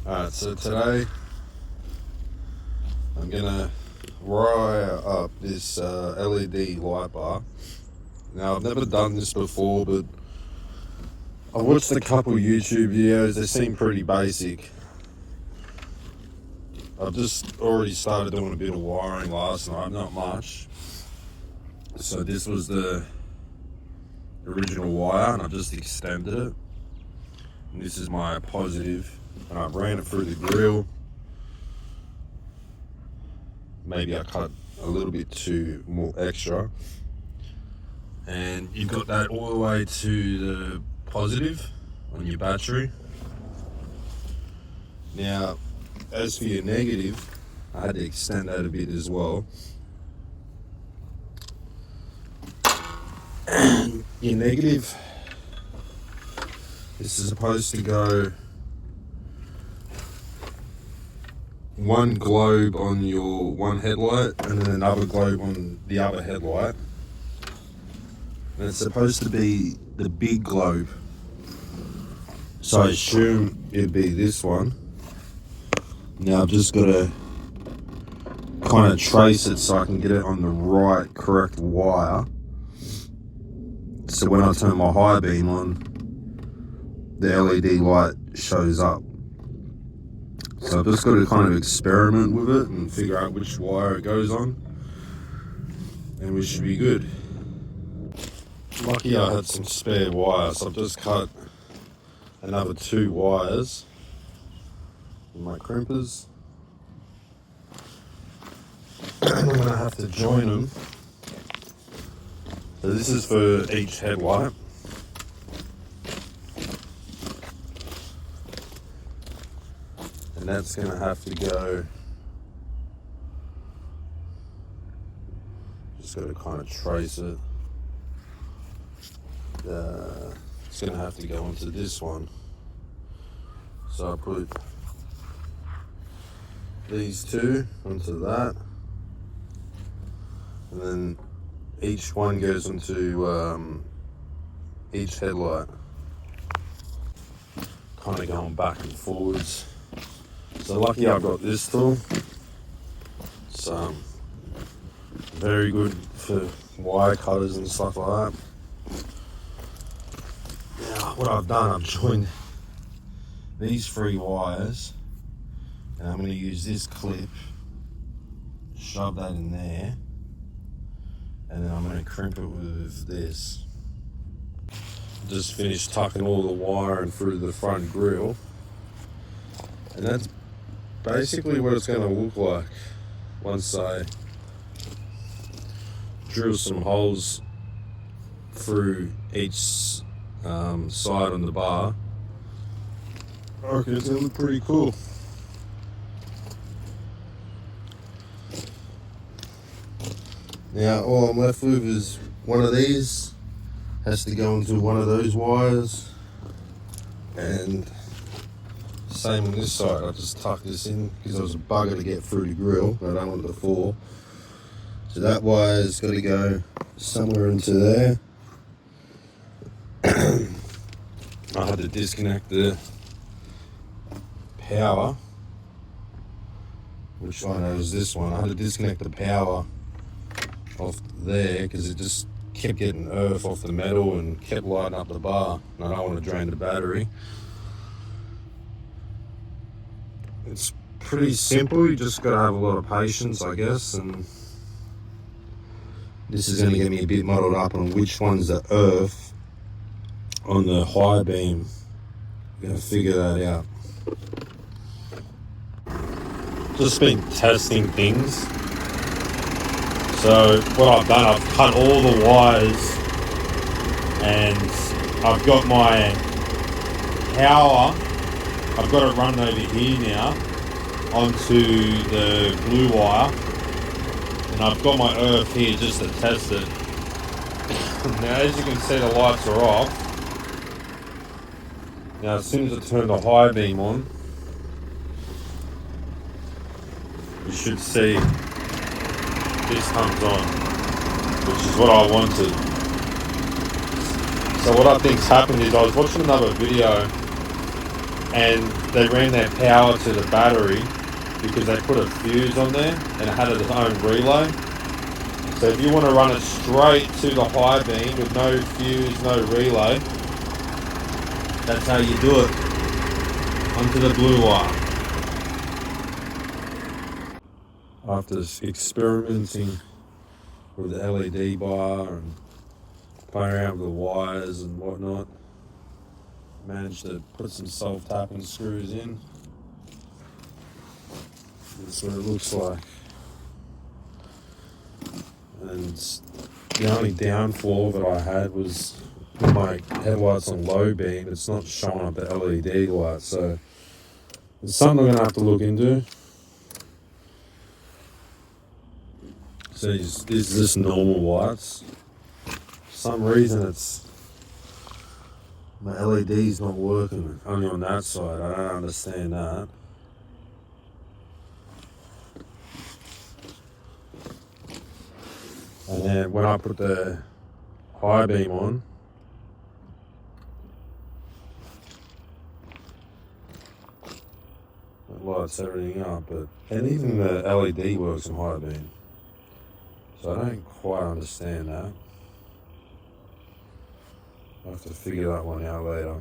Alright, so today I'm gonna wire up this LED light bar. Now, I've never done this before, but I watched a couple YouTube videos. They seem pretty basic. I've just already started doing a bit of wiring last night, not much. So this was the original wire, and I just extended it. And this is my positive, and I ran it through the grill. Maybe I cut a little bit too more extra. And you've got that all the way to the positive on your battery. Now, as for your negative, I had to extend that a bit as well. And your negative, this is supposed to go one globe on your one headlight and then another globe on the other headlight. And it's supposed to be the big globe. So I assume it'd be this one. Now I've just got to kind of trace it so I can get it on the right, correct wire. So when I turn my high beam on, the LED light shows up. So I've just got to kind of experiment with it and figure out which wire it goes on, and we should be good. Lucky I had some spare wires, so I've just cut another 2 wires in my crimpers. I'm going to have to join them. So this is for each headlight. And that's going to have to go, just got to kind of trace it. It's going to have to go into this one. So I put these 2 onto that. And then each one goes into each headlight. Kind of going back and forwards. So lucky I've got this tool. It's very good for wire cutters and stuff like that. Now what I've done, I've joined these 3 wires, and I'm going to use this clip, shove that in there, and then I'm going to crimp it with this. Just finished tucking all the wiring through the front grille, and that's basically what it's going to look like once I drill some holes through each side on the bar. I reckon it's going to look pretty cool. Now all I'm left with is one of these has to go into one of those wires, and same on this side. I just tuck this in because I was a bugger to get through the grill. I don't want it to fall. So that wire's got to go somewhere into there. I had to disconnect the power. Which one is this one? I had to disconnect the power off there because it just kept getting earth off the metal and kept lighting up the bar, and I don't want to drain the battery. It's pretty simple. You just got to have a lot of patience, I guess, and this is going to get me a bit muddled up on which one's the earth on the high beam. I'm going to figure that out. Just been testing things. So what I've done, I've cut all the wires, and I've got my power, I've got it run over here now onto the blue wire, and I've got my earth here just to test it. Now as you can see, the lights are off. Now as soon as I turn the high beam on, you should see this comes on, which is what I wanted. So what I think's happened is I was watching another video and they ran their power to the battery because they put a fuse on there and it had its own relay. So if you want to run it straight to the high beam with no fuse, no relay, that's how you do it onto the blue wire. After experimenting with the LED bar and playing around with the wires and whatnot, managed to put some self-tapping screws in. That's what it looks like. And the only downfall that I had was with my headlights on low beam, it's not showing up the LED light, so it's something I'm going to have to look into. So these are just normal lights. For some reason my LED's not working, only on that side. I don't understand that. And then when I put the high beam on, it lights everything up, and even the LED works in high beam. So I don't quite understand that. I'll have to figure that one out later.